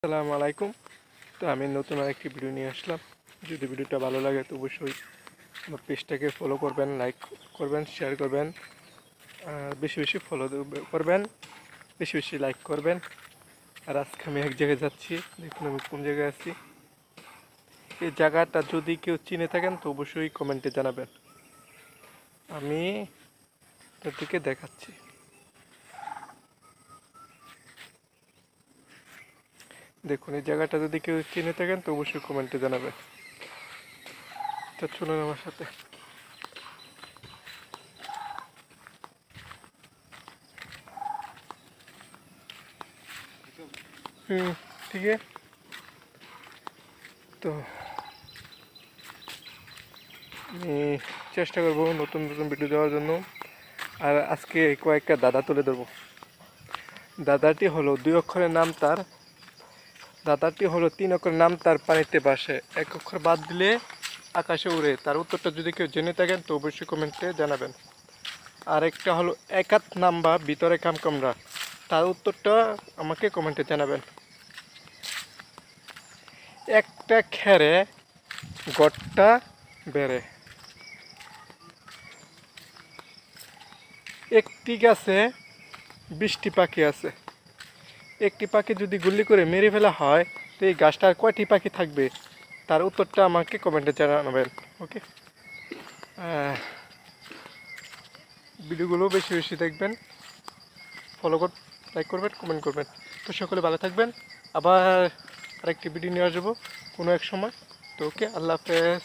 আসসালামু আলাইকুম। তো আমি নতুন আরেকটি ভিডিও নিয়ে আসলাম। যদি ভিডিওটা ভালো লাগে তো অবশ্যই আমার পেজটাকে ফলো করবেন, লাইক করবেন, শেয়ার করবেন, আর বেশি বেশি ফলো করবেন, বেশি বেশি লাইক করবেন। আর আজকে আমি এক জায়গায় যাচ্ছি, দেখুন আমি কোন জায়গায় আছি। এই জায়গাটা যদি কেউ চিনে থাকেন তো অবশ্যই কমেন্টে জানাবেন। আমি আপনাদেরকে দেখাচ্ছি। দেখুন এই জায়গাটা যদি কেউ চিনে থাকেন তো অবশ্যই কমেন্টে জানাবেন। তো চলুন আমার সাথে। ঠিক আছে। তো আমি চেষ্টা করব নতুন নতুন ভিডিও দেওয়ার জন্য। আর আজকে কয়েকটা দাদা তুলে ধরবো। দাদাটি হলো 2 অক্ষরের নাম তার, দাদাটি হলো 3 অক্ষরের নাম তার, পানিতে ভাসে, 1 অক্ষর বাদ দিলে আকাশে উড়ে। তার উত্তরটা যদি কেউ জেনে থাকেন তো অবশ্যই কমেন্টে জানাবেন। আর একটা হলো এক হাত নাম্বা ভিতরে কামকামরা, তার উত্তরটা আমাকে কমেন্টে জানাবেন। একটা খেরে গড়টা বেড়ে, একটি গাছে 20টি পাখি আছে, একটি পাখি যদি গুলি করে মেরে ফেলা হয় তো এই গাছটার কয়টি পাখি থাকবে? তার উত্তরটা আমাকে কমেন্টে জানাবেন। ওকে, ভিডিওগুলো বেশি বেশি দেখবেন, ফলো কর, লাইক করবেন, কমেন্ট করবেন। তো সকলে ভালো থাকবেন। আবার আরেকটি ভিডিও নিয়ে আসবো কোনো এক সময়। তো ওকে, আল্লাহ হাফেজ।